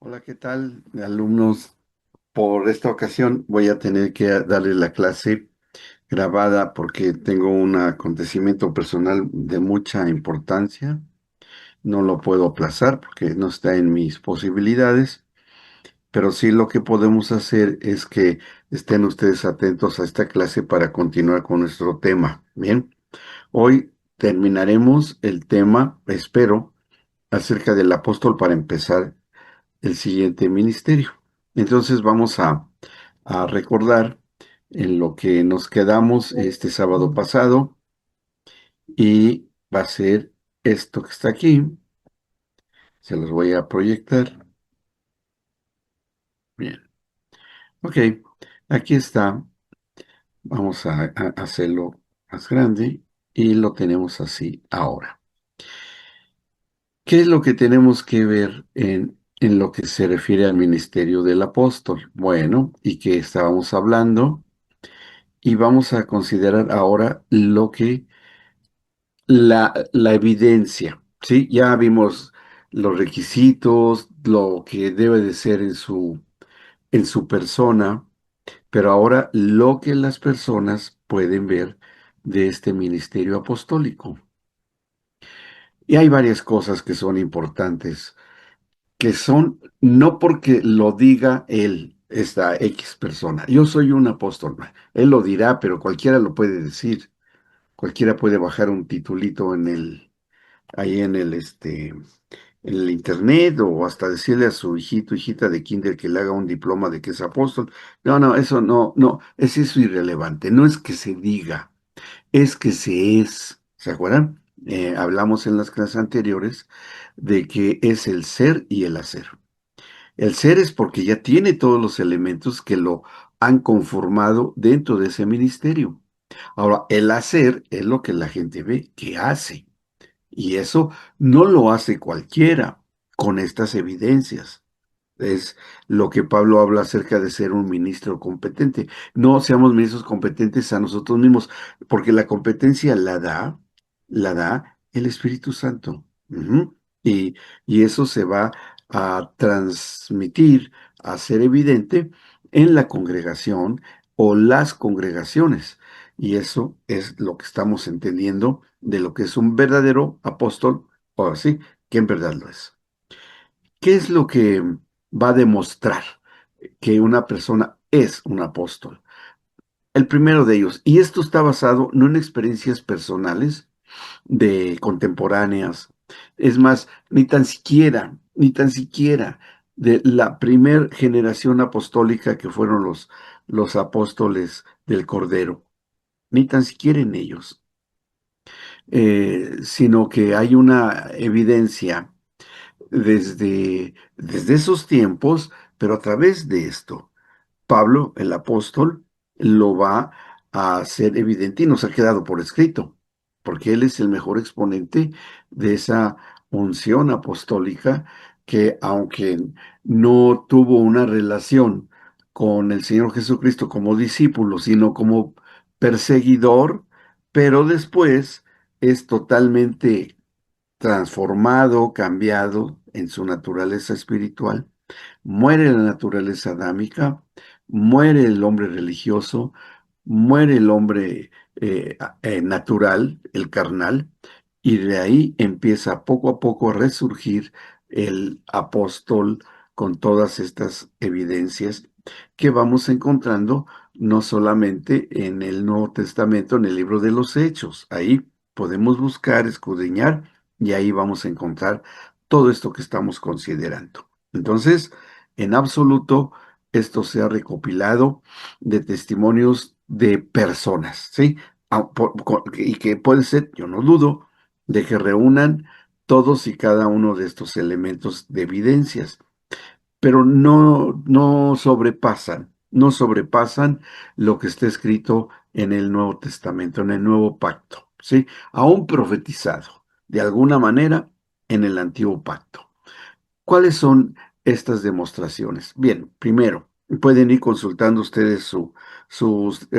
Hola, ¿qué tal, alumnos? Por esta ocasión voy a tener que darle la clase grabada porque tengo un acontecimiento personal de mucha importancia. No lo puedo aplazar porque no está en mis posibilidades, pero sí lo que podemos hacer es que estén ustedes atentos a esta clase para continuar con nuestro tema. Bien, hoy terminaremos el tema, espero, acerca del apóstol para empezar el siguiente ministerio. Entonces vamos a recordar en lo que nos quedamos este sábado pasado y va a ser esto que está aquí. Se los voy a proyectar. Bien. Ok. Aquí está. Vamos a hacerlo más grande y lo tenemos así ahora. ¿Qué es lo que tenemos que ver en lo que se refiere al ministerio del apóstol? Bueno, y que estábamos hablando. Y vamos a considerar ahora lo que la evidencia, ¿sí? Ya vimos los requisitos, lo que debe de ser en su persona, pero ahora lo que las personas pueden ver de este ministerio apostólico. Y hay varias cosas que son importantes, que son no porque lo diga él, esta X persona. Yo soy un apóstol. Él lo dirá, pero cualquiera lo puede decir. Cualquiera puede bajar un titulito ahí en el internet o hasta decirle a su hijito, hijita de kinder que le haga un diploma de que es apóstol. No, no, eso no, es eso irrelevante. No es que se diga, es que se es. ¿Se acuerdan? Hablamos en las clases anteriores de que es el ser y el hacer. El ser es porque ya tiene todos los elementos que lo han conformado dentro de ese ministerio. Ahora, el hacer es lo que la gente ve que hace. Y eso no lo hace cualquiera con estas evidencias. Es lo que Pablo habla acerca de ser un ministro competente. No seamos ministros competentes a nosotros mismos, porque la competencia la da el Espíritu Santo. Ujú. Y eso se va a transmitir, a ser evidente en la congregación o las congregaciones. Y eso es lo que estamos entendiendo de lo que es un verdadero apóstol, o así, que en verdad lo es. ¿Qué es lo que va a demostrar que una persona es un apóstol? El primero de ellos, y esto está basado no en experiencias personales de contemporáneas, es más, ni tan siquiera de la primer generación apostólica que fueron los apóstoles del Cordero, ni tan siquiera en ellos, sino que hay una evidencia desde esos tiempos, pero a través de esto. Pablo, el apóstol, lo va a hacer evidente y nos ha quedado por escrito, porque él es el mejor exponente de esa unción apostólica que, aunque no tuvo una relación con el Señor Jesucristo como discípulo, sino como perseguidor, pero después es totalmente transformado, cambiado en su naturaleza espiritual. Muere la naturaleza adámica, muere el hombre religioso, muere el hombre natural, el carnal, y de ahí empieza poco a poco a resurgir el apóstol con todas estas evidencias que vamos encontrando no solamente en el Nuevo Testamento, en el libro de los Hechos. Ahí podemos buscar, escudriñar, y ahí vamos a encontrar todo esto que estamos considerando. Entonces, en absoluto, esto se ha recopilado de testimonios de personas, ¿sí? Y que puede ser, yo no dudo, de que reúnan todos y cada uno de estos elementos de evidencias, pero no sobrepasan lo que está escrito en el Nuevo Testamento, en el Nuevo Pacto, ¿sí? Aún profetizado, de alguna manera, en el Antiguo Pacto. ¿Cuáles son estas demostraciones? Bien, primero, pueden ir consultando ustedes sus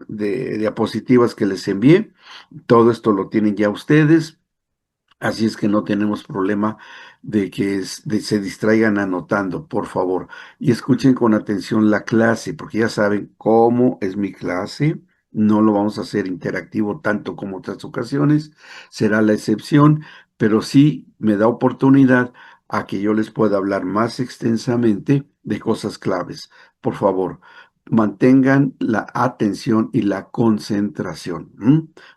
diapositivas que les envié. Todo esto lo tienen ya ustedes. Así es que no tenemos problema de que se distraigan anotando, por favor. Y escuchen con atención la clase, porque ya saben cómo es mi clase. No lo vamos a hacer interactivo tanto como otras ocasiones. Será la excepción, pero sí me da oportunidad a que yo les pueda hablar más extensamente de cosas claves. Por favor, mantengan la atención y la concentración.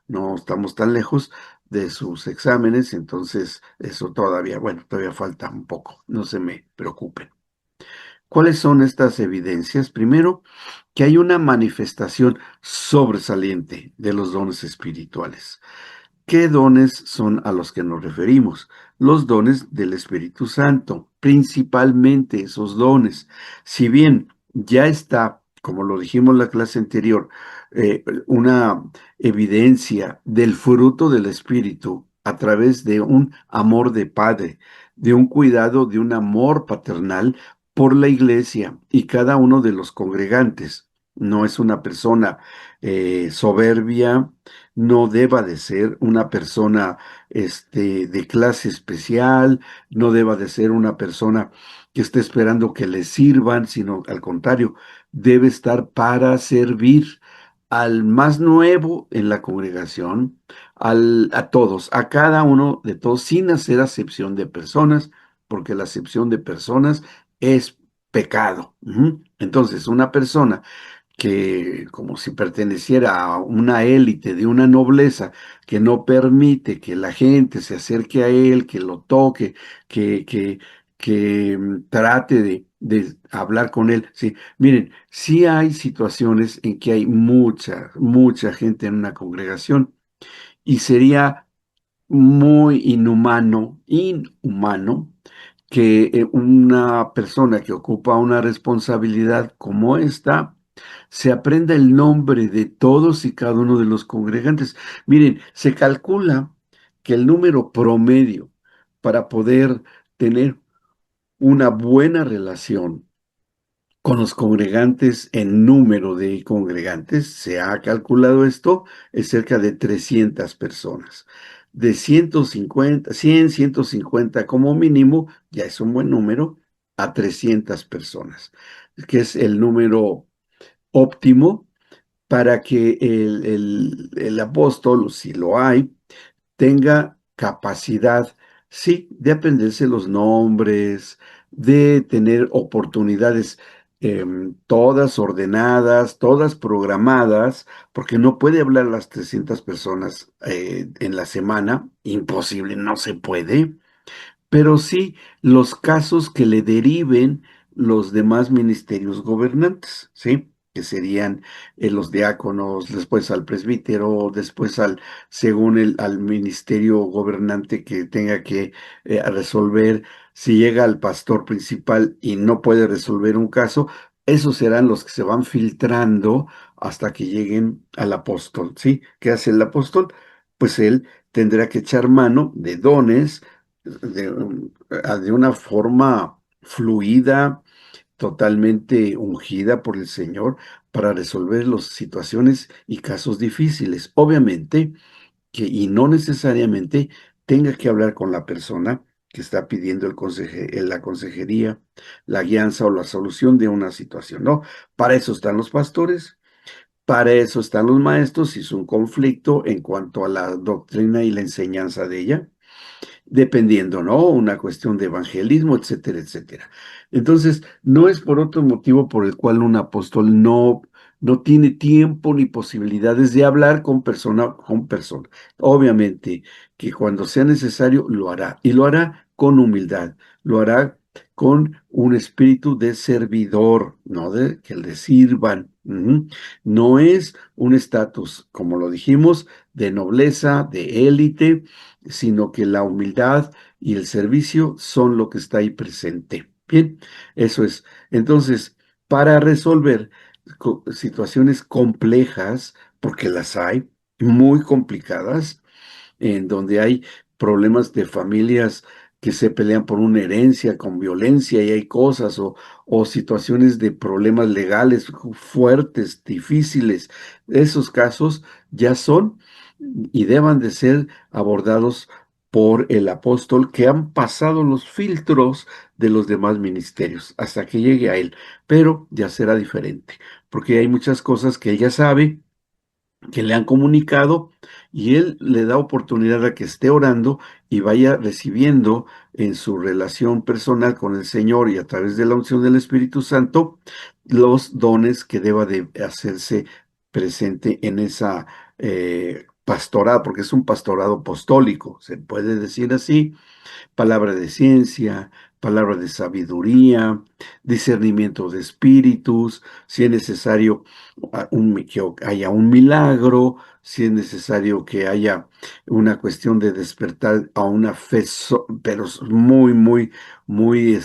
No estamos tan lejos de sus exámenes, entonces eso todavía, bueno, todavía falta un poco, no se me preocupen. ¿Cuáles son estas evidencias? Primero, que hay una manifestación sobresaliente de los dones espirituales. ¿Qué dones son a los que nos referimos? Los dones del Espíritu Santo, principalmente esos dones. Si bien ya está, como lo dijimos en la clase anterior, una evidencia del fruto del Espíritu a través de un amor de padre, de un cuidado, de un amor paternal por la iglesia y cada uno de los congregantes. No es una persona soberbia, no deba de ser una persona de clase especial, no deba de ser una persona que esté esperando que le sirvan, sino al contrario, debe estar para servir al más nuevo en la congregación, a todos, a cada uno de todos, sin hacer acepción de personas, porque la acepción de personas es pecado. Entonces, una persona que como si perteneciera a una élite de una nobleza que no permite que la gente se acerque a él, que lo toque, que, que, que trate de hablar con él. Sí, miren, sí hay situaciones en que hay mucha gente en una congregación y sería muy inhumano que una persona que ocupa una responsabilidad como esta se aprenda el nombre de todos y cada uno de los congregantes. Miren, se calcula que el número promedio para poder tener una buena relación con los congregantes, en número de congregantes, se ha calculado esto, es cerca de 300 personas. De 150, 100, 150 como mínimo, ya es un buen número, a 300 personas, que es el número óptimo para que el apóstol, si lo hay, tenga capacidad, sí, de aprenderse los nombres, de tener oportunidades todas ordenadas, todas programadas, porque no puede hablar a las 300 personas en la semana, imposible, no se puede, pero sí los casos que le deriven los demás ministerios gobernantes, ¿sí? Que serían los diáconos, después al presbítero, después según al ministerio gobernante que tenga que resolver, si llega al pastor principal y no puede resolver un caso, esos serán los que se van filtrando hasta que lleguen al apóstol, ¿sí? ¿Qué hace el apóstol? Pues él tendrá que echar mano de dones, de una forma fluida, totalmente ungida por el Señor para resolver las situaciones y casos difíciles. Obviamente que, y no necesariamente tenga que hablar con la persona que está pidiendo la consejería, la guianza o la solución de una situación. No, para eso están los pastores, para eso están los maestros, si es un conflicto en cuanto a la doctrina y la enseñanza de ella, dependiendo, ¿no? Una cuestión de evangelismo, etcétera, etcétera. Entonces, no es por otro motivo por el cual un apóstol no tiene tiempo ni posibilidades de hablar con persona con persona. Obviamente que cuando sea necesario lo hará y lo hará con humildad, lo hará con un espíritu de servidor, no de que le sirvan. No es un estatus, como lo dijimos, de nobleza, de élite, sino que la humildad y el servicio son lo que está ahí presente. Bien, eso es. Entonces, para resolver situaciones complejas, porque las hay, muy complicadas, en donde hay problemas de familias que se pelean por una herencia con violencia y hay cosas o situaciones de problemas legales fuertes, difíciles. Esos casos ya son y deban de ser abordados por el apóstol que han pasado los filtros de los demás ministerios hasta que llegue a él, pero ya será diferente, porque hay muchas cosas que él ya sabe, que le han comunicado y él le da oportunidad a que esté orando y vaya recibiendo en su relación personal con el Señor y a través de la unción del Espíritu Santo los dones que deba de hacerse presente en esa pastorado, porque es un pastorado apostólico, se puede decir así, palabra de ciencia, palabra de sabiduría, discernimiento de espíritus, si es necesario que haya un milagro, si es necesario que haya una cuestión de despertar a una fe, pero muy, muy, muy,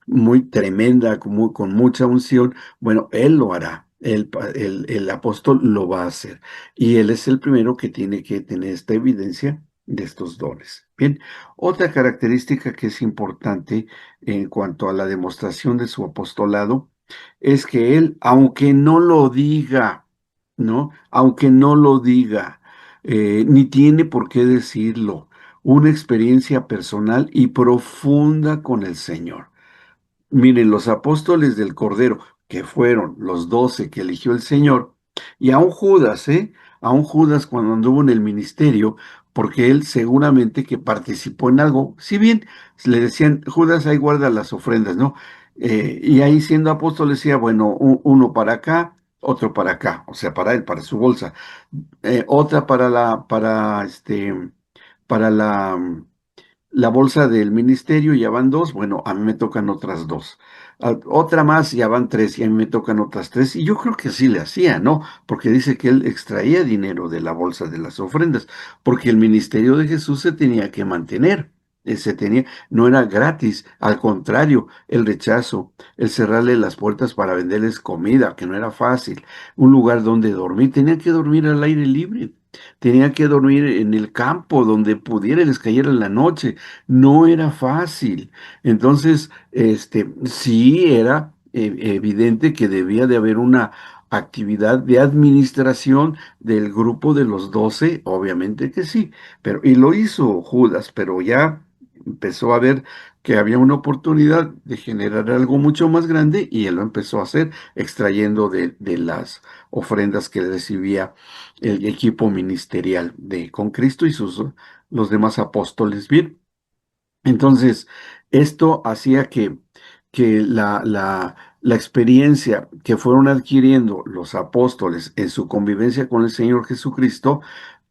muy tremenda, con mucha unción, bueno, él lo hará. El apóstol lo va a hacer y él es el primero que tiene que tener esta evidencia de estos dones. Bien, otra característica que es importante en cuanto a la demostración de su apostolado es que él, aunque no lo diga, ¿no? Aunque no lo diga, ni tiene por qué decirlo, una experiencia personal y profunda con el Señor. Miren, los apóstoles del Cordero, que fueron los 12 que eligió el Señor, y aún Judas, ¿eh? Aún Judas cuando anduvo en el ministerio, porque él seguramente que participó en algo, si bien le decían, Judas, ahí guarda las ofrendas, ¿no? Y ahí siendo apóstol decía, bueno, uno para acá, otro para acá, o sea, para él, para su bolsa, otra para la bolsa del ministerio, ya van dos, bueno, a mí me tocan otras dos. Otra más, ya van tres, y a mí me tocan otras tres. Y yo creo que así le hacía, ¿no? Porque dice que él extraía dinero de la bolsa de las ofrendas, porque el ministerio de Jesús se tenía que mantener. No era gratis, al contrario, el rechazo, el cerrarle las puertas para venderles comida, que no era fácil, un lugar donde dormir, tenían que dormir al aire libre. Tenían que dormir en el campo donde pudiera les cayera en la noche. No era fácil. Entonces, sí era evidente que debía de haber una actividad de administración del grupo de los 12, obviamente que sí, pero y lo hizo Judas, pero ya empezó a ver que había una oportunidad de generar algo mucho más grande y él lo empezó a hacer extrayendo de las ofrendas que recibía el equipo ministerial de con Cristo y los demás apóstoles. Bien, entonces, esto hacía que la experiencia que fueron adquiriendo los apóstoles en su convivencia con el Señor Jesucristo,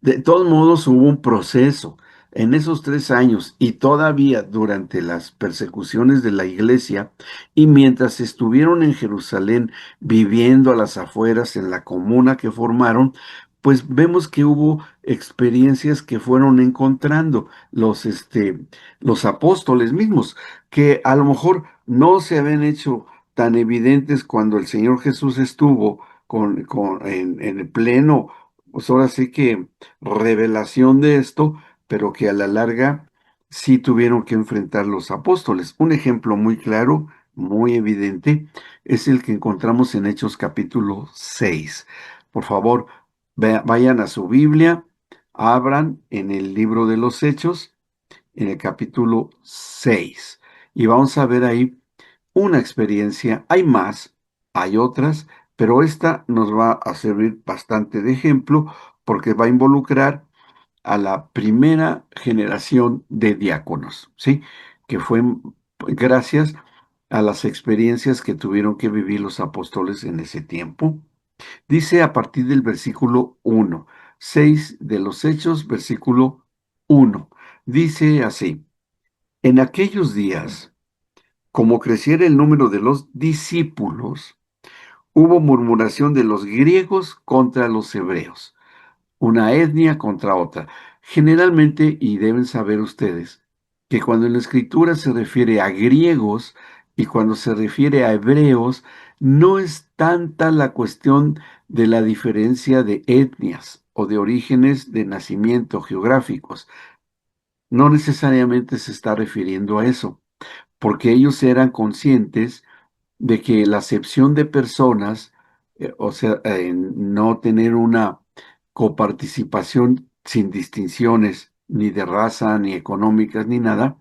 de todos modos hubo un proceso en esos 3 años y todavía durante las persecuciones de la iglesia y mientras estuvieron en Jerusalén viviendo a las afueras en la comuna que formaron, pues vemos que hubo experiencias que fueron encontrando los apóstoles mismos, que a lo mejor no se habían hecho tan evidentes cuando el Señor Jesús estuvo en el pleno, pues ahora sí que revelación de esto, pero que a la larga sí tuvieron que enfrentar los apóstoles. Un ejemplo muy claro, muy evidente, es el que encontramos en Hechos capítulo 6. Por favor, vayan a su Biblia, abran en el libro de los Hechos en el capítulo 6. Y vamos a ver ahí una experiencia. Hay más, hay otras, pero esta nos va a servir bastante de ejemplo porque va a involucrar a la primera generación de diáconos, ¿sí? Que fue gracias a las experiencias que tuvieron que vivir los apóstoles en ese tiempo. Dice a partir del versículo 1, 6 de los Hechos, versículo 1. Dice así: en aquellos días, como creciera el número de los discípulos, hubo murmuración de los griegos contra los hebreos, una etnia contra otra. Generalmente, y deben saber ustedes, que cuando en la escritura se refiere a griegos y cuando se refiere a hebreos, no es tanta la cuestión de la diferencia de etnias o de orígenes de nacimiento geográficos. No necesariamente se está refiriendo a eso, porque ellos eran conscientes de que la acepción de personas, o sea, no tener una coparticipación sin distinciones ni de raza, ni económicas, ni nada,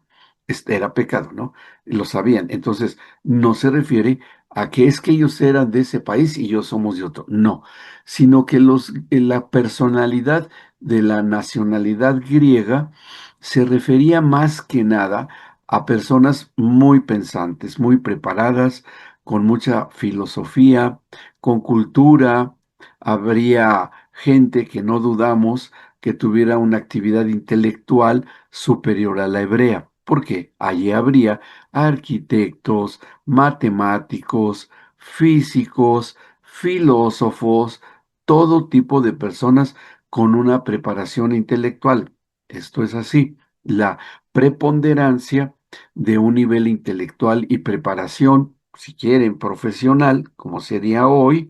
era pecado, ¿no? Lo sabían. Entonces, no se refiere a que es que ellos eran de ese país y yo somos de otro. No, sino que la personalidad de la nacionalidad griega se refería más que nada a personas muy pensantes, muy preparadas, con mucha filosofía, con cultura. Habría gente que no dudamos que tuviera una actividad intelectual superior a la hebrea, porque allí habría arquitectos, matemáticos, físicos, filósofos, todo tipo de personas con una preparación intelectual. Esto es así. La preponderancia de un nivel intelectual y preparación, si quieren, profesional, como sería hoy,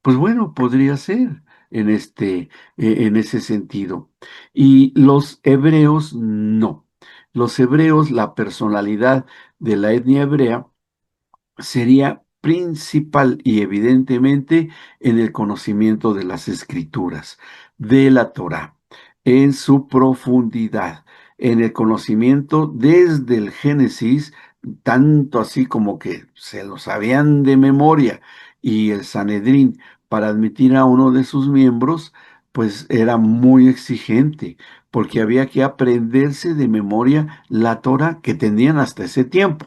pues bueno, podría ser en ese sentido. Y los hebreos no. Los hebreos, la personalidad de la etnia hebrea sería principal y evidentemente en el conocimiento de las escrituras, de la Torá, en su profundidad, en el conocimiento desde el Génesis, tanto así como que se lo sabían de memoria, y el Sanedrín, para admitir a uno de sus miembros, pues era muy exigente, porque había que aprenderse de memoria la Torá que tenían hasta ese tiempo,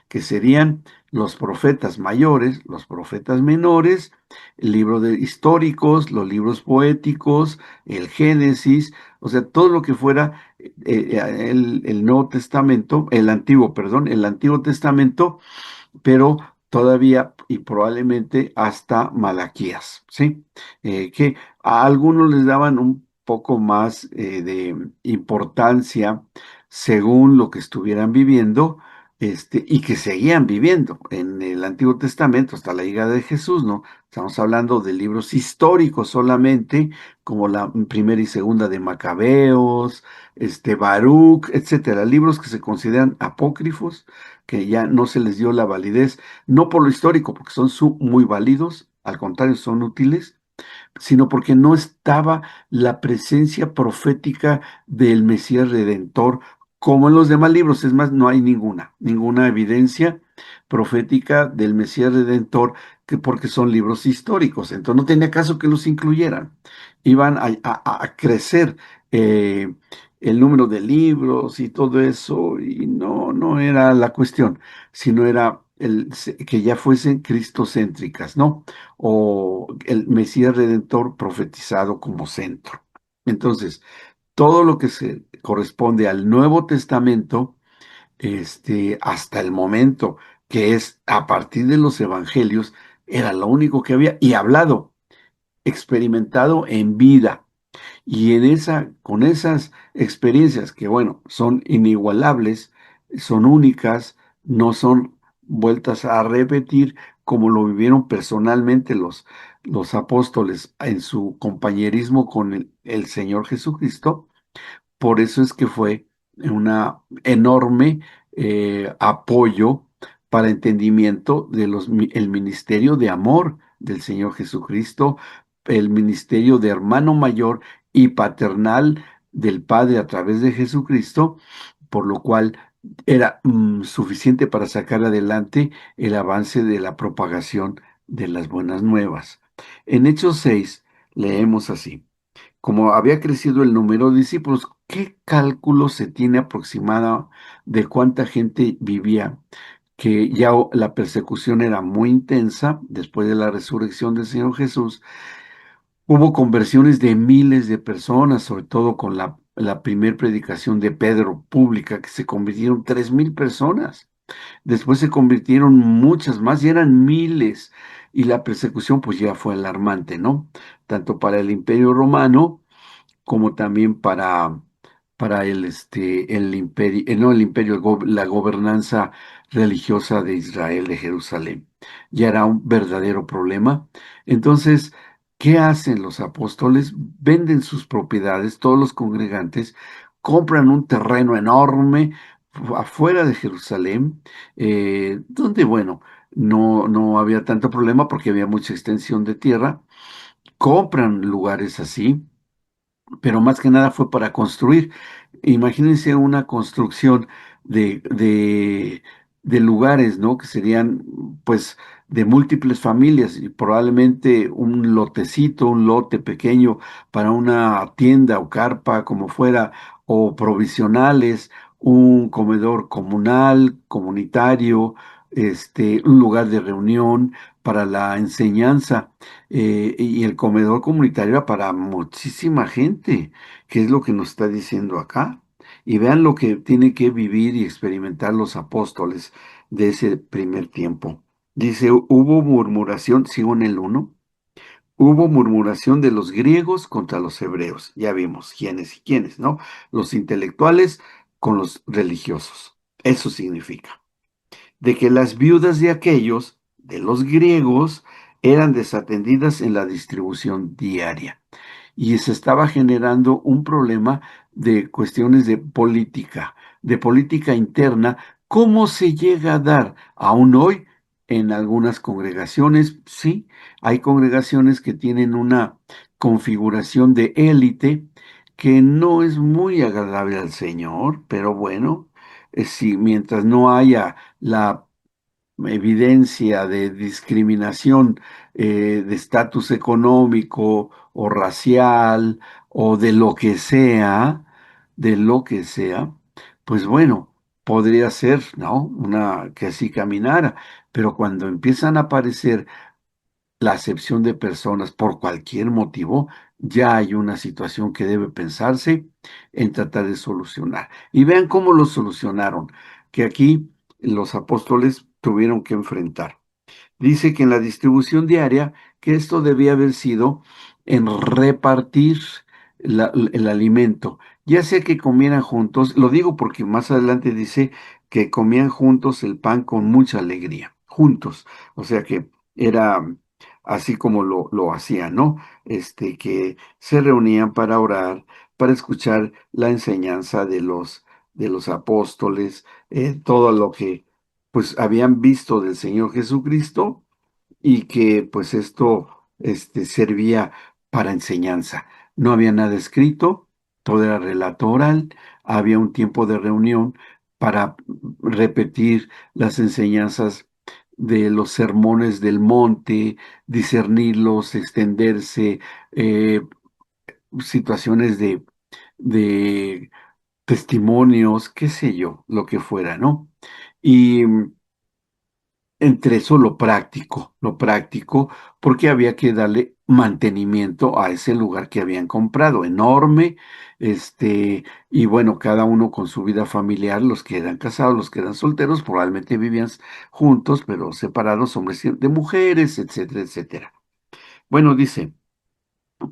que serían los profetas mayores, los profetas menores, el libro de históricos, los libros poéticos, el Génesis, o sea, todo lo que fuera el Nuevo Testamento, el Antiguo, perdón, el Antiguo Testamento, pero todavía y probablemente hasta Malaquías, ¿sí? Que a algunos les daban un poco más de importancia según lo que estuvieran viviendo, y que seguían viviendo en el Antiguo Testamento hasta la llegada de Jesús, ¿no? Estamos hablando de libros históricos solamente, como la primera y segunda de Macabeos, Baruch, etcétera, libros que se consideran apócrifos, que ya no se les dio la validez, no por lo histórico, porque son muy válidos, al contrario, son útiles, sino porque no estaba la presencia profética del Mesías Redentor como en los demás libros. Es más, no hay ninguna evidencia profética del Mesías Redentor, porque son libros históricos. Entonces no tenía caso que los incluyeran. Iban a crecer eh, el número de libros y todo eso, y no era la cuestión, sino era que ya fuesen cristocéntricas, ¿no? O el Mesías Redentor profetizado como centro. Entonces, todo lo que se corresponde al Nuevo Testamento, hasta el momento, que es a partir de los evangelios, era lo único que había y hablado, experimentado en vida. Y con esas experiencias que, bueno, son inigualables, son únicas, no son vueltas a repetir como lo vivieron personalmente los apóstoles en su compañerismo con el Señor Jesucristo. Por eso es que fue una enorme apoyo para entendimiento de el ministerio de amor del Señor Jesucristo, el ministerio de hermano mayor y paternal del Padre a través de Jesucristo, por lo cual era suficiente para sacar adelante el avance de la propagación de las buenas nuevas. En Hechos 6 leemos así: como había crecido el número de discípulos, ¿qué cálculo se tiene aproximado de cuánta gente vivía? Que ya la persecución era muy intensa después de la resurrección del Señor Jesús. Hubo conversiones de miles de personas, sobre todo con la primer predicación de Pedro pública, que se convirtieron 3,000 personas. Después se convirtieron muchas más, y eran miles. Y la persecución pues ya fue alarmante, ¿no? Tanto para el Imperio Romano como también para el imperio, no el imperio, la gobernanza religiosa de Israel, de Jerusalén. Ya era un verdadero problema. Entonces, ¿qué hacen los apóstoles? Venden sus propiedades, todos los congregantes, compran un terreno enorme afuera de Jerusalén, donde, bueno, no había tanto problema porque había mucha extensión de tierra. Compran lugares así pero más que nada fue para construir. Imagínense una construcción de, de, de lugares, ¿no? Que serían, pues, de múltiples familias y probablemente un lotecito, un lote pequeño para una tienda o carpa, como fuera, o provisionales, un comedor comunal, comunitario, un lugar de reunión para la enseñanza, y el comedor comunitario era para muchísima gente, que es lo que nos está diciendo acá. Y vean lo que tiene que vivir y experimentar los apóstoles de ese primer tiempo. Dice, hubo murmuración, sigo en el uno, hubo murmuración de los griegos contra los hebreos. Ya vimos quiénes y quiénes, ¿no? Los intelectuales con los religiosos. Eso significa de que las viudas de aquellos, de los griegos, eran desatendidas en la distribución diaria. Y se estaba generando un problema de cuestiones de política interna. ¿Cómo se llega a dar aún hoy en algunas congregaciones? Sí, hay congregaciones que tienen una configuración de élite que no es muy agradable al Señor, pero bueno, si mientras no haya la evidencia de discriminación, de estatus económico o racial o de lo que sea, pues bueno, podría ser, ¿no? Una que así caminara, pero cuando empiezan a aparecer la acepción de personas por cualquier motivo, ya hay una situación que debe pensarse en tratar de solucionar. Y vean cómo lo solucionaron, que aquí los apóstoles tuvieron que enfrentar. Dice que en la distribución diaria, que esto debía haber sido en repartir el alimento, ya sea que comieran juntos, lo digo porque más adelante dice que comían juntos el pan con mucha alegría, juntos, o sea que era así como lo hacían, ¿no? Que se reunían para orar, para escuchar la enseñanza de los apóstoles, todo lo que pues habían visto del Señor Jesucristo y que pues esto servía para enseñanza. No había nada escrito, todo era relato oral, había un tiempo de reunión para repetir las enseñanzas de los sermones del monte, discernirlos, extenderse, eh, situaciones de testimonios, qué sé yo, lo que fuera, ¿no? Y entre eso lo práctico, porque había que darle mantenimiento a ese lugar que habían comprado, enorme, y bueno, cada uno con su vida familiar, los que eran casados, los que eran solteros, probablemente vivían juntos, pero separados, hombres de mujeres, etcétera, etcétera. Bueno, dice,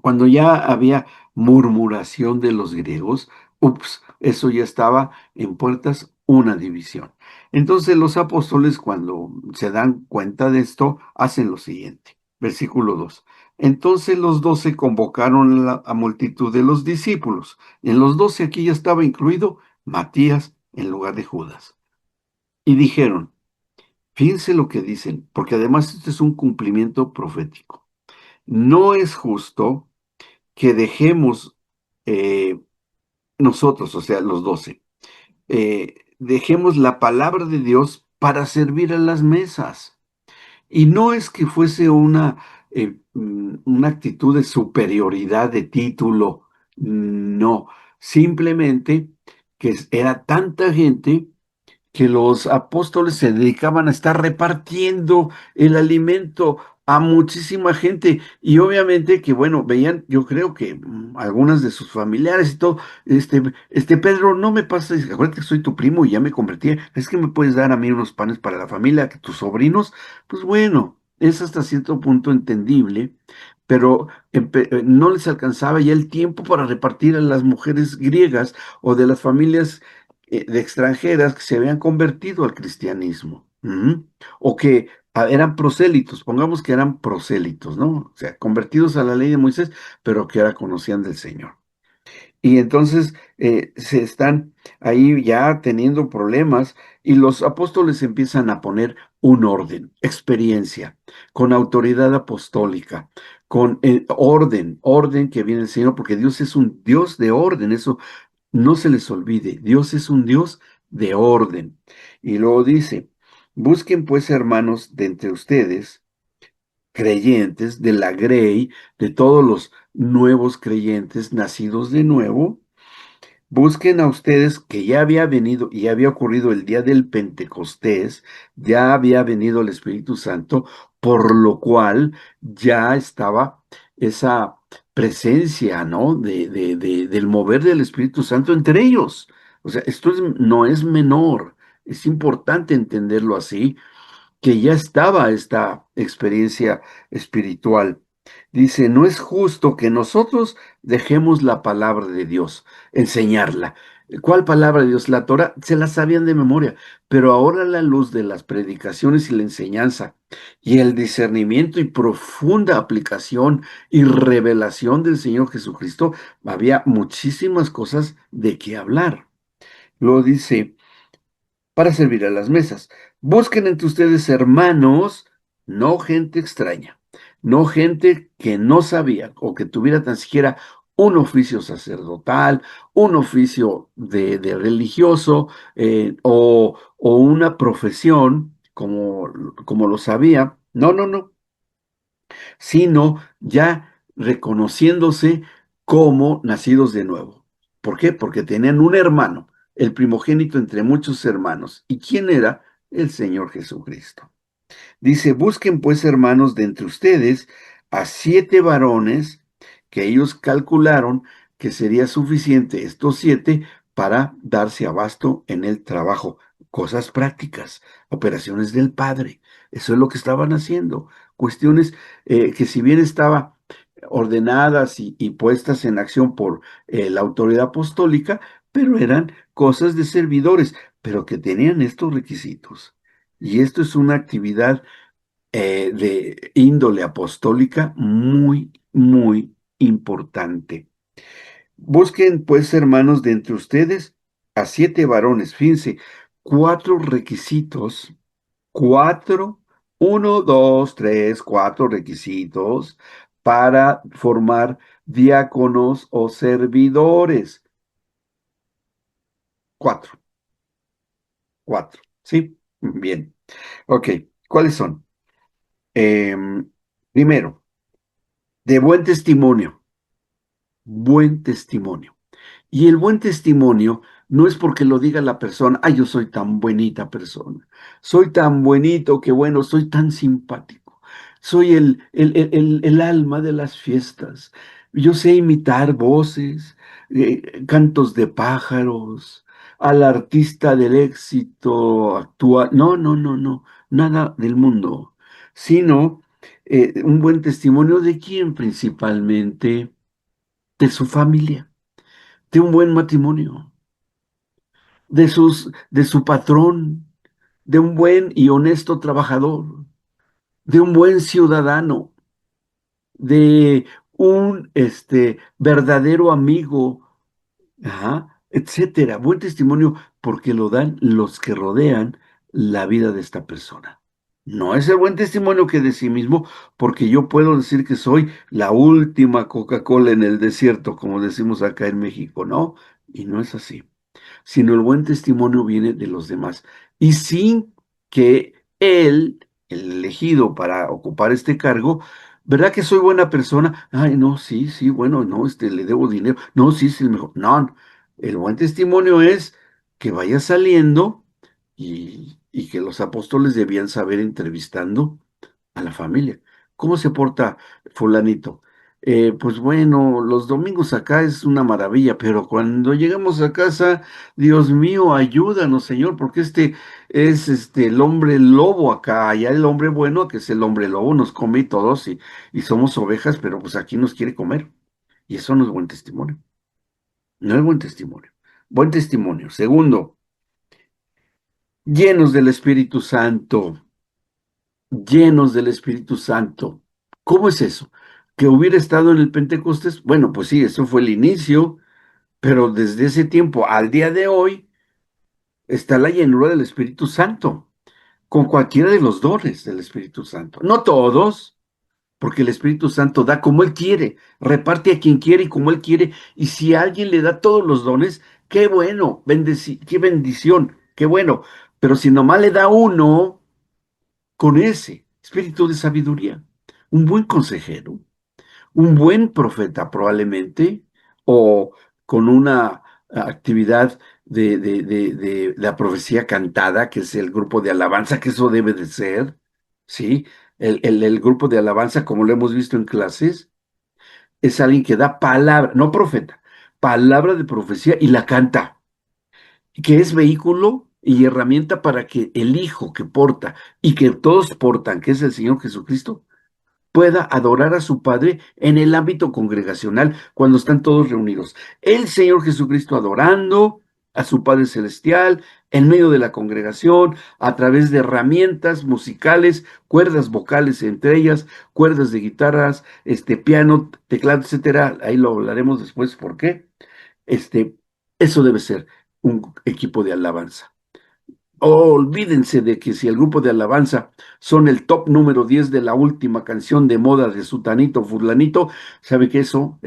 cuando ya había murmuración de los griegos, ups, eso ya estaba en puertas una división. Entonces los apóstoles, cuando se dan cuenta de esto, hacen lo siguiente. Versículo 2. Entonces los 12 convocaron a la multitud de los discípulos. En los 12 aquí ya estaba incluido Matías en lugar de Judas. Y dijeron, fíjense lo que dicen, porque además este es un cumplimiento profético. No es justo que dejemos, eh, nosotros, o sea, los 12, dejemos la palabra de Dios para servir a las mesas. Y no es que fuese una actitud de superioridad de título, no, simplemente que era tanta gente que los apóstoles se dedicaban a estar repartiendo el alimento a muchísima gente y obviamente que bueno, veían, yo creo que algunas de sus familiares y todo, Pedro, no me pases, acuérdate que soy tu primo y ya me convertí, es que me puedes dar a mí unos panes para la familia, que tus sobrinos, pues bueno, es hasta cierto punto entendible, pero no les alcanzaba ya el tiempo para repartir a las mujeres griegas o de las familias de extranjeras que se habían convertido al cristianismo, o que eran prosélitos, pongamos que eran prosélitos, ¿no? O sea, convertidos a la ley de Moisés, pero que ahora conocían del Señor. Y entonces se están ahí ya teniendo problemas y los apóstoles empiezan a poner un orden, experiencia, con autoridad apostólica, con orden que viene del Señor, porque Dios es un Dios de orden, eso no se les olvide, Dios es un Dios de orden. Y luego dice, busquen pues hermanos de entre ustedes, creyentes, de la grey, de todos los nuevos creyentes nacidos de nuevo, busquen a ustedes que ya había venido y ya había ocurrido el día del Pentecostés, ya había venido el Espíritu Santo, por lo cual ya estaba esa presencia, ¿no? Del mover del Espíritu Santo entre ellos. O sea, no es menor, es importante entenderlo así, que ya estaba esta experiencia espiritual. Dice, no es justo que nosotros dejemos la palabra de Dios, enseñarla. ¿Cuál palabra de Dios? La Torah se la sabían de memoria, pero ahora a la luz de las predicaciones y la enseñanza y el discernimiento y profunda aplicación y revelación del Señor Jesucristo, había muchísimas cosas de qué hablar. Lo dice, para servir a las mesas. Busquen entre ustedes hermanos, no gente extraña, no gente que no sabía o que tuviera tan siquiera un oficio sacerdotal, un oficio de religioso o una profesión como lo sabía. No, no, no, sino ya reconociéndose como nacidos de nuevo. ¿Por qué? Porque tenían un hermano, el primogénito entre muchos hermanos. ¿Y quién era? El Señor Jesucristo. Dice, busquen pues hermanos de entre ustedes a 7 varones que ellos calcularon que sería suficiente estos 7 para darse abasto en el trabajo. Cosas prácticas, operaciones del Padre. Eso es lo que estaban haciendo. Cuestiones que si bien estaban ordenadas y puestas en acción por la autoridad apostólica, pero eran cosas de servidores, pero que tenían estos requisitos. Y esto es una actividad de índole apostólica muy, muy importante. Busquen, pues, hermanos, de entre ustedes a 7 varones. Fíjense, 4 requisitos, 4, 1, 2, 3, 4 requisitos para formar diáconos o servidores. 4, 4, ¿sí? Bien. Ok, ¿cuáles son? Em, Primero, de buen testimonio. Y el buen testimonio no es porque lo diga la persona, ay, yo soy tan bonita persona, soy tan bonito que bueno, soy tan simpático, soy el alma de las fiestas, yo sé imitar voces, cantos de pájaros, al artista del éxito actual. No, no, no, no, nada del mundo, sino un buen testimonio de quién principalmente, de su familia, de un buen matrimonio, de su patrón, de un buen y honesto trabajador, de un buen ciudadano, de un verdadero amigo, ajá, etcétera. Buen testimonio porque lo dan los que rodean la vida de esta persona. No es el buen testimonio que de sí mismo, porque yo puedo decir que soy la última Coca-Cola en el desierto, como decimos acá en México, ¿no? Y no es así, sino el buen testimonio viene de los demás. Y sin que él, el elegido para ocupar este cargo, ¿verdad que soy buena persona? Ay, no, sí, sí, bueno, no, le debo dinero. No, sí, sí, el mejor. No, el buen testimonio es que vaya saliendo y que los apóstoles debían saber entrevistando a la familia. ¿Cómo se porta fulanito? Pues bueno, los domingos acá es una maravilla, pero cuando llegamos a casa, Dios mío, ayúdanos, Señor, porque este es el hombre lobo acá, allá el hombre bueno, que es el hombre lobo, nos come y todos y somos ovejas, pero pues aquí nos quiere comer. Y eso no es buen testimonio, no es buen testimonio. Buen testimonio. Segundo, llenos del Espíritu Santo, llenos del Espíritu Santo. ¿Cómo es eso? ¿Que hubiera estado en el Pentecostés? Bueno, pues sí, eso fue el inicio, pero desde ese tiempo al día de hoy está la llenura del Espíritu Santo, con cualquiera de los dones del Espíritu Santo. No todos, porque el Espíritu Santo da como Él quiere, reparte a quien quiere y como Él quiere, y si a alguien le da todos los dones, qué bueno, qué bendición, qué bueno, pero si nomás le da uno, con ese espíritu de sabiduría, un buen consejero, un buen profeta probablemente, o con una actividad de la profecía cantada, que es el grupo de alabanza, que eso debe de ser, ¿sí? El grupo de alabanza, como lo hemos visto en clases, es alguien que da palabra, no profeta, palabra de profecía y la canta, que es vehículo y herramienta para que el Hijo que porta y que todos portan, que es el Señor Jesucristo, pueda adorar a su Padre en el ámbito congregacional cuando están todos reunidos. El Señor Jesucristo adorando a su Padre Celestial en medio de la congregación, a través de herramientas musicales, cuerdas vocales entre ellas, cuerdas de guitarras, piano, teclado, etcétera. Ahí lo hablaremos después por qué. Este, Eso debe ser un equipo de alabanza. Olvídense de que si el grupo de alabanza son el top número 10 de la última canción de moda de sutanito, fulanito, sabe que eso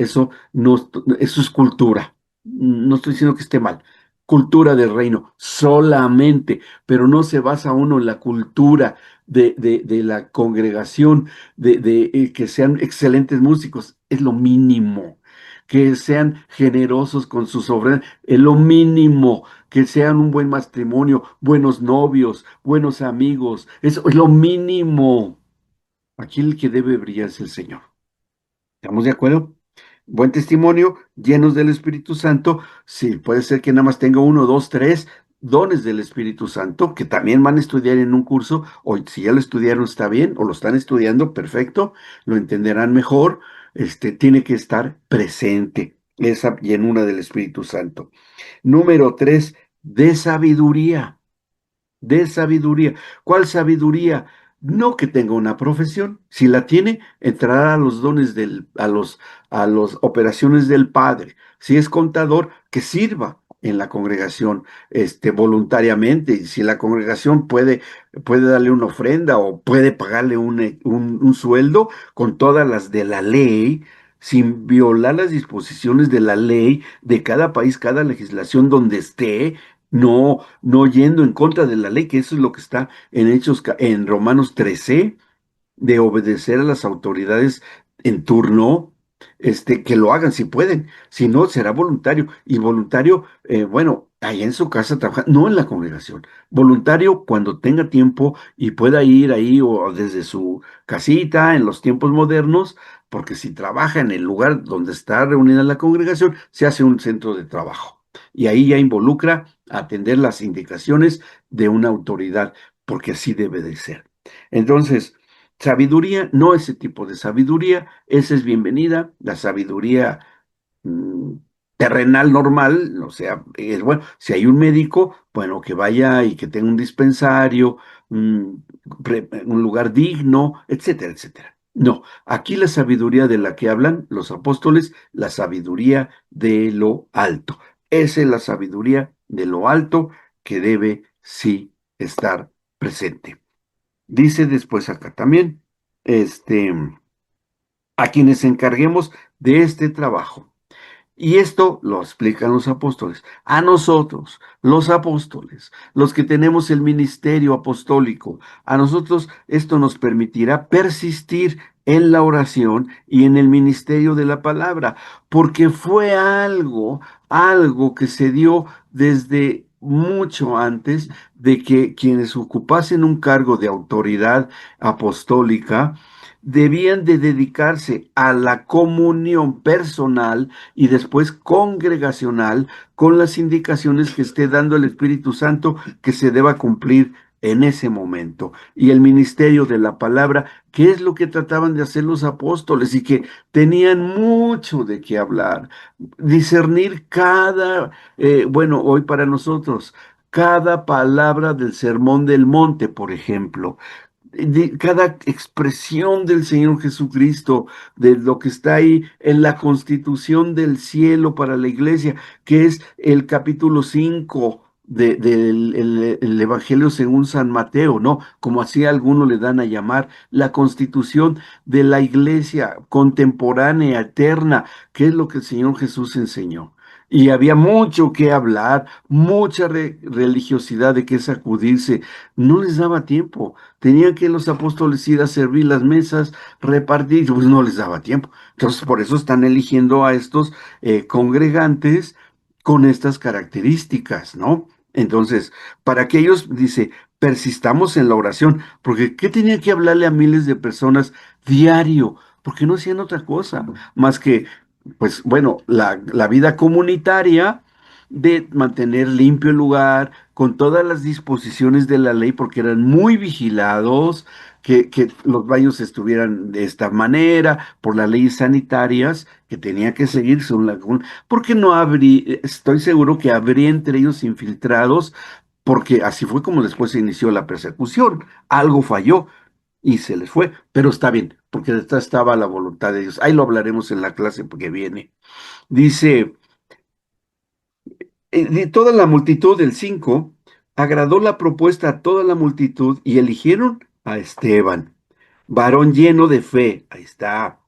no, eso es cultura. No estoy diciendo que esté mal. Cultura del reino, solamente, pero no se basa uno en la cultura de la congregación, que sean excelentes músicos, es lo mínimo. Que sean generosos con sus obras, es lo mínimo, que sean un buen matrimonio, buenos novios, buenos amigos. Eso es lo mínimo. Aquí el que debe brillar es el Señor. ¿Estamos de acuerdo? Buen testimonio, llenos del Espíritu Santo. Sí, puede ser que nada más tenga uno, dos, tres dones del Espíritu Santo, que también van a estudiar en un curso, o si ya lo estudiaron está bien, o lo están estudiando, perfecto, lo entenderán mejor. Tiene que estar presente esa llenura del Espíritu Santo. Número tres, de sabiduría, de sabiduría. ¿Cuál sabiduría? No que tenga una profesión. Si la tiene, entrará a los dones a las operaciones del Padre. Si es contador, que sirva en la congregación, voluntariamente. Y si la congregación puede darle una ofrenda o puede pagarle un sueldo con todas las de la ley, sin violar las disposiciones de la ley de cada país, cada legislación donde esté, no yendo en contra de la ley, que eso es lo que está en Hechos, en Romanos 13, de obedecer a las autoridades en turno, que lo hagan si pueden, si no, será voluntario. Y voluntario, bueno, ahí en su casa trabajar, no en la congregación. Voluntario cuando tenga tiempo y pueda ir ahí o desde su casita en los tiempos modernos, porque si trabaja en el lugar donde está reunida la congregación, se hace un centro de trabajo. Y ahí ya involucra atender las indicaciones de una autoridad, porque así debe de ser. Entonces, sabiduría, no ese tipo de sabiduría, esa es bienvenida, la sabiduría mm, terrenal normal, o sea, es bueno, si hay un médico, bueno, que vaya y que tenga un dispensario, mm, un lugar digno, etcétera, etcétera. No, aquí la sabiduría de la que hablan los apóstoles, la sabiduría de lo alto. Esa es la sabiduría de lo alto que debe sí estar presente. Dice después acá también, este, a quienes encarguemos de este trabajo. Y esto lo explican los apóstoles. A nosotros, los apóstoles, los que tenemos el ministerio apostólico, a nosotros esto nos permitirá persistir en la oración y en el ministerio de la palabra, porque fue algo que se dio desde mucho antes de que quienes ocupasen un cargo de autoridad apostólica debían de dedicarse a la comunión personal y después congregacional con las indicaciones que esté dando el Espíritu Santo que se deba cumplir en ese momento. Y el ministerio de la palabra, que es lo que trataban de hacer los apóstoles y que tenían mucho de qué hablar. Discernir bueno, hoy para nosotros, cada palabra del Sermón del Monte, por ejemplo, de cada expresión del Señor Jesucristo, de lo que está ahí en la constitución del cielo para la iglesia, que es el capítulo 5 del el Evangelio según San Mateo, ¿no? Como así algunos le dan a llamar, la constitución de la iglesia contemporánea, eterna, que es lo que el Señor Jesús enseñó. Y había mucho que hablar, mucha religiosidad de qué sacudirse. No les daba tiempo. Tenían que los apóstoles ir a servir las mesas, repartir, pues no les daba tiempo. Entonces, por eso están eligiendo a estos congregantes con estas características, ¿no? Entonces, para que ellos, dice, persistamos en la oración, porque ¿qué tenían que hablarle a miles de personas diario? Porque no hacían otra cosa más que, pues bueno, la vida comunitaria de mantener limpio el lugar, con todas las disposiciones de la ley, porque eran muy vigilados, que los baños estuvieran de esta manera, por las leyes sanitarias, que tenía que seguirse porque no habría, estoy seguro que habría entre ellos infiltrados, porque así fue como después se inició la persecución. Algo falló y se les fue, pero está bien, porque detrás estaba la voluntad de Dios. Ahí lo hablaremos en la clase que viene. Dice, de toda la multitud del 5 agradó la propuesta a toda la multitud y eligieron a Esteban, varón lleno de fe, ahí está,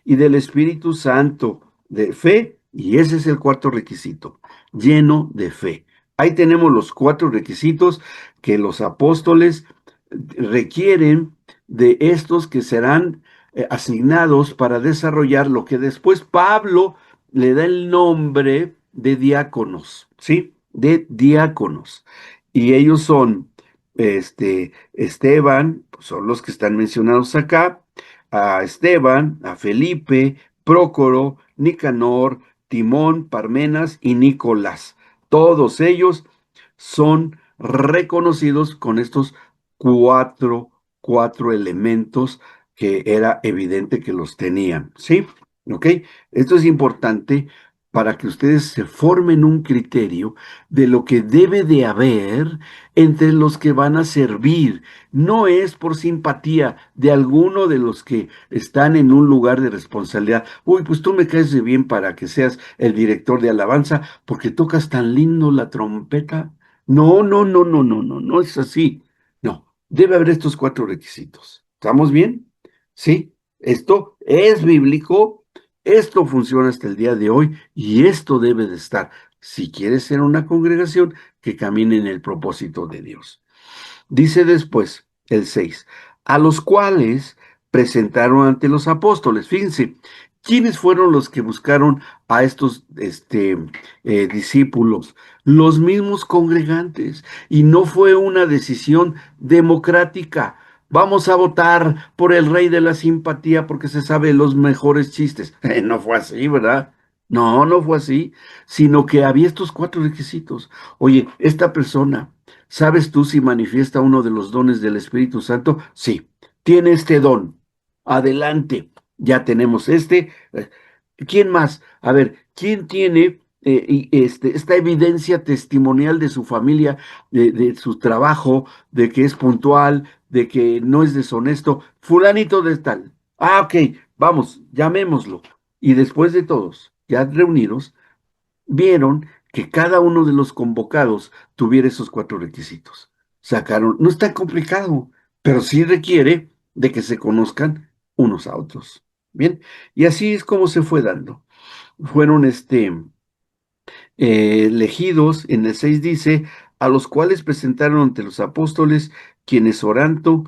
y del Espíritu Santo, de fe, y ese es el cuarto requisito, lleno de fe. Ahí tenemos los cuatro requisitos que los apóstoles requieren de estos que serán asignados para desarrollar lo que después Pablo le da el nombre de diáconos, ¿sí? De diáconos. Y ellos son, Esteban, pues son los que están mencionados acá, a Esteban, a Felipe, Prócoro, Nicanor, Timón, Parmenas y Nicolás. Todos ellos son reconocidos con estos cuatro, cuatro elementos que era evidente que los tenían, ¿sí? ¿Ok? Esto es importante para que ustedes se formen un criterio de lo que debe de haber entre los que van a servir. No es por simpatía de alguno de los que están en un lugar de responsabilidad. Uy, pues tú me caes de bien para que seas el director de alabanza porque tocas tan lindo la trompeta. No, no, no, no, no, no, no es así. No, debe haber estos cuatro requisitos. ¿Estamos bien? Sí, esto es bíblico, esto funciona hasta el día de hoy y esto debe de estar. Si quieres ser una congregación que camine en el propósito de Dios. Dice después el 6, a los cuales presentaron ante los apóstoles. Fíjense, ¿quiénes fueron los que buscaron a estos discípulos? Los mismos congregantes. Y no fue una decisión democrática. Vamos a votar por el rey de la simpatía porque se sabe los mejores chistes. No fue así, ¿verdad? No, no fue así, sino que había estos cuatro requisitos. Oye, esta persona, ¿sabes tú si manifiesta uno de los dones del Espíritu Santo? Sí, tiene este don. Adelante, ya tenemos este. ¿Quién más? A ver, ¿quién tiene esta evidencia testimonial de su familia, de su trabajo, de que es puntual, de que no es deshonesto? Fulanito de tal. Ah, ok, vamos, llamémoslo. Y después de todos, ya reunidos, vieron que cada uno de los convocados tuviera esos cuatro requisitos. Sacaron, no es tan complicado, pero sí requiere de que se conozcan unos a otros. Bien, y así es como se fue dando. Fueron elegidos, en el 6 dice, a los cuales presentaron ante los apóstoles, quienes orando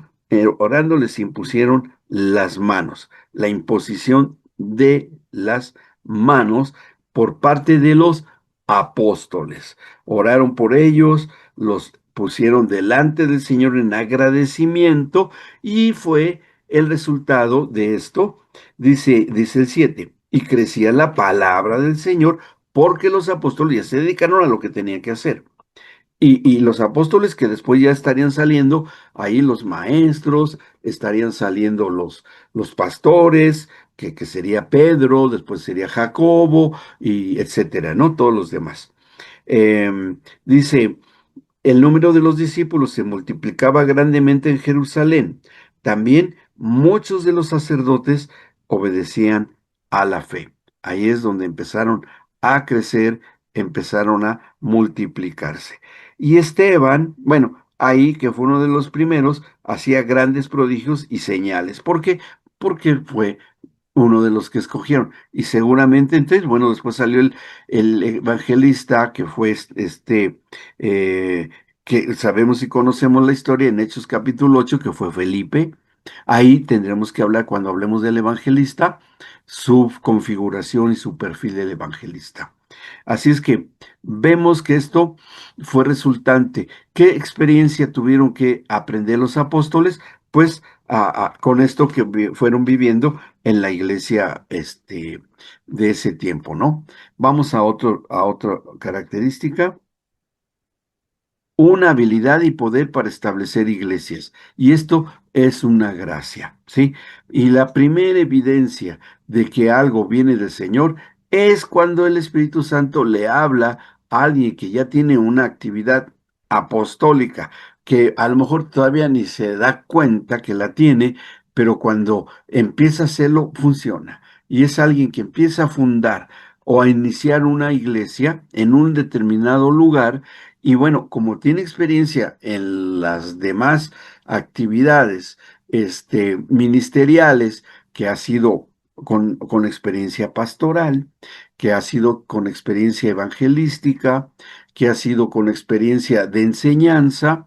les impusieron las manos, la imposición de las manos por parte de los apóstoles. Oraron por ellos, los pusieron delante del Señor en agradecimiento y fue el resultado de esto, dice el 7, y crecía la palabra del Señor porque los apóstoles ya se dedicaron a lo que tenían que hacer. Y los apóstoles que después ya estarían saliendo, ahí los maestros, estarían saliendo los pastores, que sería Pedro, después sería Jacobo, y etcétera, ¿no? Todos los demás. Dice, el número de los discípulos se multiplicaba grandemente en Jerusalén. También muchos de los sacerdotes obedecían a la fe. Ahí es donde empezaron a crecer, empezaron a multiplicarse. Y Esteban, bueno, ahí que fue uno de los primeros, hacía grandes prodigios y señales. ¿Por qué? Porque fue uno de los que escogieron. Y seguramente entonces, bueno, después salió el evangelista que fue eh, que sabemos y conocemos la historia en Hechos capítulo 8 que fue Felipe. Ahí tendremos que hablar cuando hablemos del evangelista, su configuración y su perfil del evangelista. Así es que vemos que esto fue resultante. ¿Qué experiencia tuvieron que aprender los apóstoles? Pues con esto que fueron viviendo en la iglesia de ese tiempo, ¿no? Vamos a otra característica, una habilidad y poder para establecer iglesias. Y esto es una gracia, ¿sí? Y la primera evidencia de que algo viene del Señor es cuando el Espíritu Santo le habla a alguien que ya tiene una actividad apostólica, que a lo mejor todavía ni se da cuenta que la tiene, pero cuando empieza a hacerlo, funciona. Y es alguien que empieza a fundar o a iniciar una iglesia en un determinado lugar y bueno, como tiene experiencia en las demás actividades ministeriales, que ha sido con experiencia pastoral, que ha sido con experiencia evangelística, que ha sido con experiencia de enseñanza,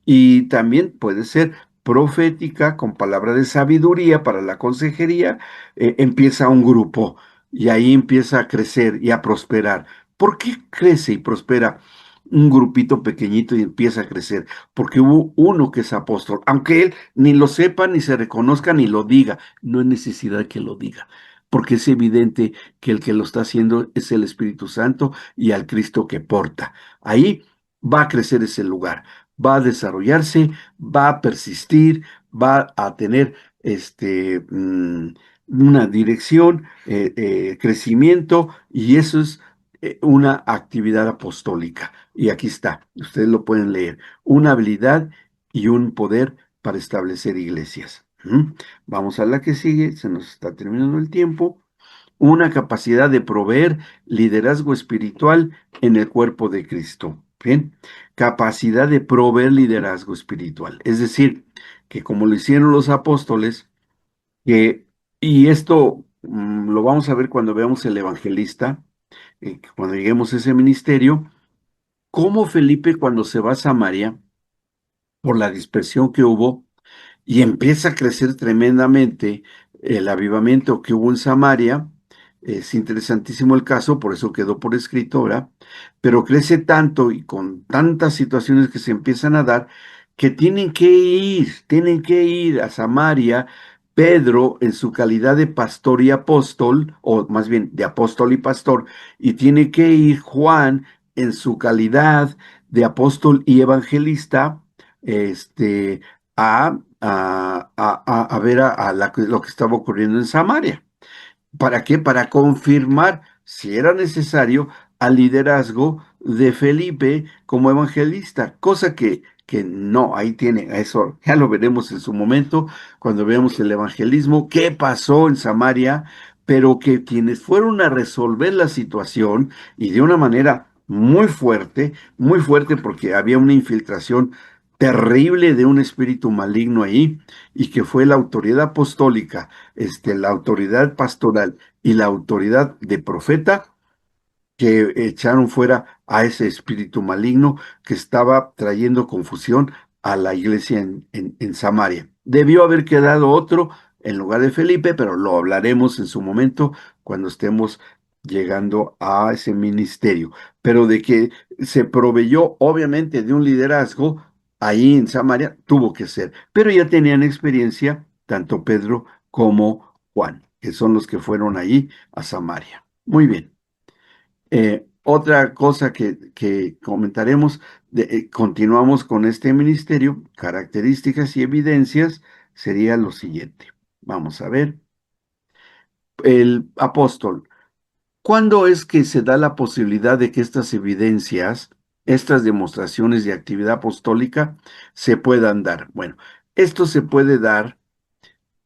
y también puede ser profética con palabra de sabiduría para la consejería, empieza un grupo y ahí empieza a crecer y a prosperar. ¿Por qué crece y prospera un grupito pequeñito y empieza a crecer? Porque hubo uno que es apóstol, aunque él ni lo sepa, ni se reconozca, ni lo diga, no hay necesidad que lo diga. Porque es evidente que el que lo está haciendo es el Espíritu Santo y al Cristo que porta. Ahí va a crecer ese lugar, va a desarrollarse, va a persistir, va a tener una dirección, crecimiento, y eso es una actividad apostólica. Y aquí está, ustedes lo pueden leer, una habilidad y un poder para establecer iglesias. Vamos a la que sigue, se nos está terminando el tiempo. Una capacidad de proveer liderazgo espiritual en el cuerpo de Cristo. Bien, capacidad de proveer liderazgo espiritual. Es decir, que como lo hicieron los apóstoles, que, y esto lo vamos a ver cuando veamos el evangelista, cuando lleguemos a ese ministerio, cómo Felipe cuando se va a Samaria, por la dispersión que hubo, y empieza a crecer tremendamente el avivamiento que hubo en Samaria. Es interesantísimo el caso, por eso quedó por escrito, ¿verdad? Pero crece tanto y con tantas situaciones que se empiezan a dar, que tienen que ir a Samaria. Pedro en su calidad de pastor y apóstol, o más bien de apóstol y pastor, y tiene que ir Juan en su calidad de apóstol y evangelista, a ver lo que estaba ocurriendo en Samaria. ¿Para qué? Para confirmar, si era necesario, al liderazgo de Felipe como evangelista, cosa que no, ahí tiene, eso ya lo veremos en su momento, cuando veamos el evangelismo, qué pasó en Samaria, pero que quienes fueron a resolver la situación y de una manera muy fuerte porque había una infiltración terrible de un espíritu maligno ahí, y que fue la autoridad apostólica, la autoridad pastoral y la autoridad de profeta, que echaron fuera a ese espíritu maligno que estaba trayendo confusión a la iglesia en Samaria. Debió haber quedado otro en lugar de Felipe, pero lo hablaremos en su momento cuando estemos llegando a ese ministerio. Pero de que se proveyó obviamente de un liderazgo ahí en Samaria, tuvo que ser. Pero ya tenían experiencia tanto Pedro como Juan, que son los que fueron allí a Samaria. Muy bien. Otra cosa que comentaremos, continuamos con este ministerio, características y evidencias, sería lo siguiente. Vamos a ver, el apóstol, ¿cuándo es que se da la posibilidad de que estas evidencias, estas demostraciones de actividad apostólica se puedan dar? Bueno, esto se puede dar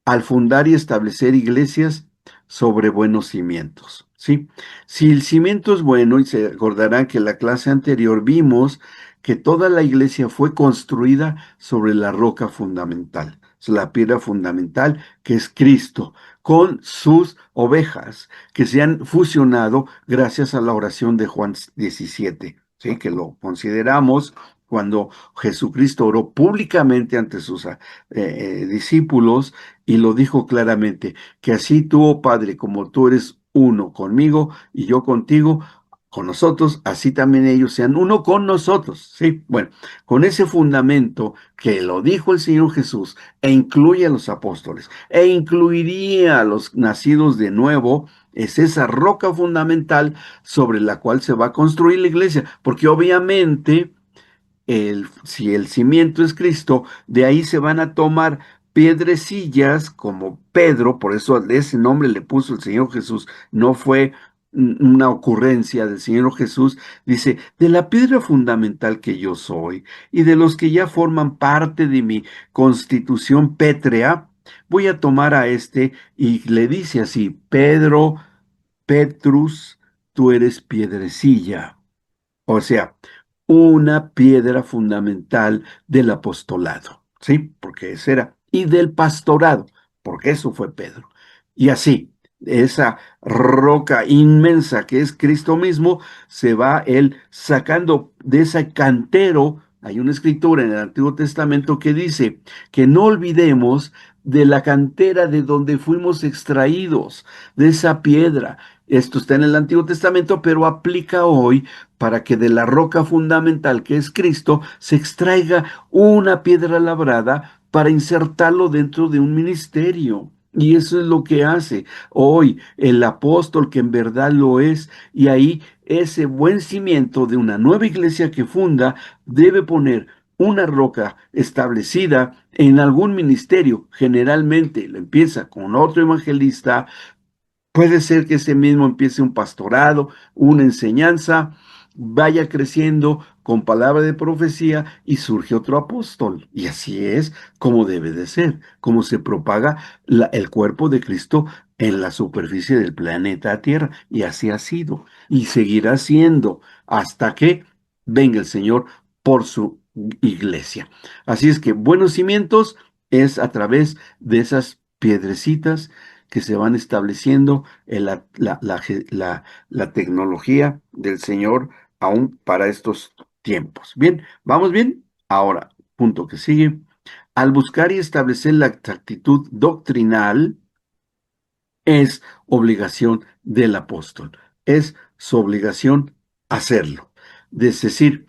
al fundar y establecer iglesias sobre buenos cimientos, ¿sí? Si el cimiento es bueno, y se acordarán que en la clase anterior vimos que toda la iglesia fue construida sobre la roca fundamental, la piedra fundamental que es Cristo, con sus ovejas que se han fusionado gracias a la oración de Juan 17, ¿sí? Que lo consideramos cuando Jesucristo oró públicamente ante sus discípulos y lo dijo claramente, que así tú, oh Padre, como tú eres uno conmigo y yo contigo, con nosotros, así también ellos sean uno con nosotros, ¿sí? Bueno, con ese fundamento que lo dijo el Señor Jesús e incluye a los apóstoles e incluiría a los nacidos de nuevo, es esa roca fundamental sobre la cual se va a construir la iglesia, porque obviamente si el cimiento es Cristo, de ahí se van a tomar piedrecillas como Pedro, por eso ese nombre le puso el Señor Jesús, no fue una ocurrencia del Señor Jesús, dice, de la piedra fundamental que yo soy y de los que ya forman parte de mi constitución pétrea, voy a tomar a este y le dice así, Pedro, Petrus, tú eres piedrecilla. O sea, una piedra fundamental del apostolado, ¿sí? Porque ese era. Y del pastorado, porque eso fue Pedro. Y así, esa roca inmensa que es Cristo mismo, se va él sacando de ese cantero. Hay una escritura en el Antiguo Testamento que dice que no olvidemos de la cantera de donde fuimos extraídos, de esa piedra. Esto está en el Antiguo Testamento, pero aplica hoy para que de la roca fundamental que es Cristo se extraiga una piedra labrada para insertarlo dentro de un ministerio. Y eso es lo que hace hoy el apóstol, que en verdad lo es, y ahí ese buen cimiento de una nueva iglesia que funda debe poner una roca establecida en algún ministerio. Generalmente lo empieza con otro evangelista. Puede ser que ese mismo empiece un pastorado, una enseñanza, vaya creciendo con palabra de profecía y surge otro apóstol. Y así es como debe de ser, como se propaga el cuerpo de Cristo en la superficie del planeta Tierra. Y así ha sido y seguirá siendo hasta que venga el Señor por su iglesia. Así es que buenos cimientos es a través de esas piedrecitas que se van estableciendo en la tecnología del Señor aún para estos tiempos. Bien, ¿vamos bien? Ahora, punto que sigue. Al buscar y establecer la exactitud doctrinal, es obligación del apóstol. Es su obligación hacerlo. Es decir,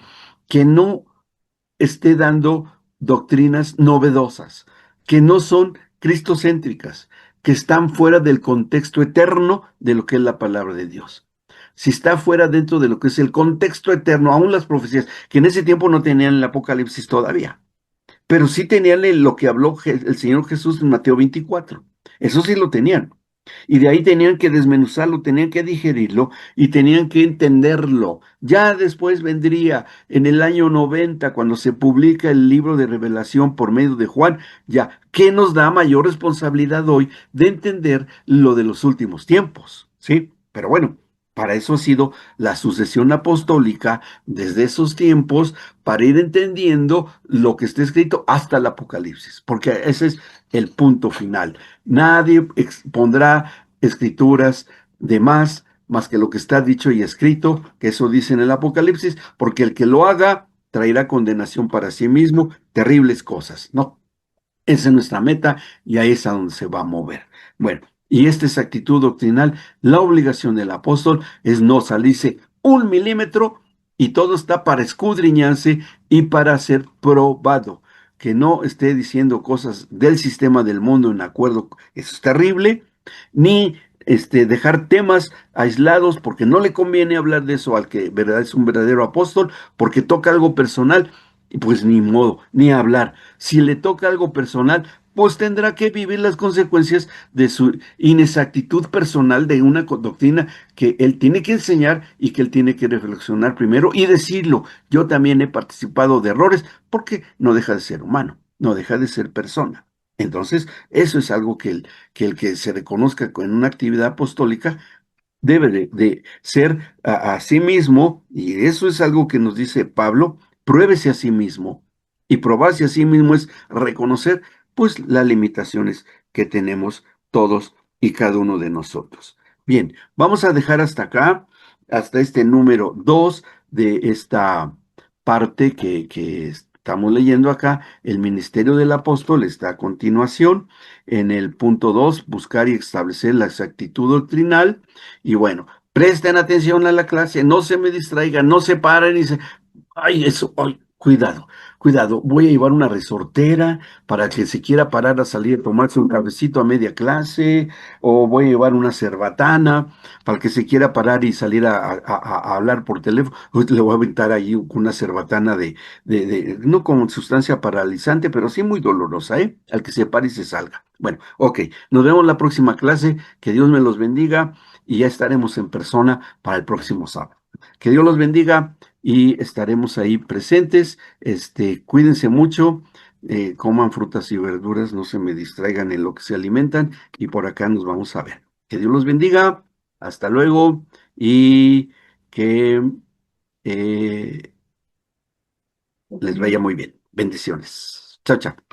que no esté dando doctrinas novedosas, que no son cristocéntricas, que están fuera del contexto eterno de lo que es la palabra de Dios. Si está fuera dentro de lo que es el contexto eterno, aún las profecías, que en ese tiempo no tenían el Apocalipsis todavía, pero sí tenían lo que habló el Señor Jesús en Mateo 24. Eso sí lo tenían. Y de ahí tenían que desmenuzarlo, tenían que digerirlo y tenían que entenderlo. Ya después vendría en el año 90, cuando se publica el libro de Revelación por medio de Juan, ya, ¿qué nos da mayor responsabilidad hoy de entender lo de los últimos tiempos? ¿Sí? Pero bueno, para eso ha sido la sucesión apostólica desde esos tiempos, para ir entendiendo lo que está escrito hasta el Apocalipsis, porque ese es el punto final. Nadie pondrá escrituras de más que lo que está dicho y escrito, que eso dice en el Apocalipsis, porque el que lo haga traerá condenación para sí mismo, terribles cosas. No, esa es nuestra meta y ahí es a donde se va a mover. Bueno, y esta es actitud doctrinal. La obligación del apóstol es no salirse un milímetro y todo está para escudriñarse y para ser probado. Que no esté diciendo cosas del sistema del mundo en acuerdo, eso es terrible, ni dejar temas aislados porque no le conviene hablar de eso al que verdad es un verdadero apóstol, porque toca algo personal, y pues ni modo, ni hablar. Si le toca algo personal, pues tendrá que vivir las consecuencias de su inexactitud personal de una doctrina que él tiene que enseñar y que él tiene que reflexionar primero y decirlo. Yo también he participado de errores porque no deja de ser humano, no deja de ser persona. Entonces, eso es algo que el que se reconozca en una actividad apostólica debe de ser a sí mismo, y eso es algo que nos dice Pablo, pruébese a sí mismo. Y probarse a sí mismo es reconocer, pues, las limitaciones que tenemos todos y cada uno de nosotros. Bien, vamos a dejar hasta acá, hasta este número 2 de esta parte que estamos leyendo acá. El ministerio del apóstol está a continuación. En el punto 2, buscar y establecer la exactitud doctrinal. Y bueno, presten atención a la clase, no se me distraigan, no se paren y se... Ay, eso, ay, cuidado, cuidado. Voy a llevar una resortera para que se quiera parar a salir a tomarse un cafecito a media clase, o voy a llevar una cerbatana para que se quiera parar y salir a hablar por teléfono. Pues le voy a aventar ahí una cerbatana no con sustancia paralizante, pero sí muy dolorosa, ¿eh? Al que se pare y se salga. Bueno, ok, nos vemos la próxima clase. Que Dios me los bendiga y ya estaremos en persona para el próximo sábado. Que Dios los bendiga y estaremos ahí presentes. Cuídense mucho, coman frutas y verduras, no se me distraigan en lo que se alimentan y por acá nos vamos a ver. Que Dios los bendiga, hasta luego y que eh, les vaya muy bien. Bendiciones. Chao, chao.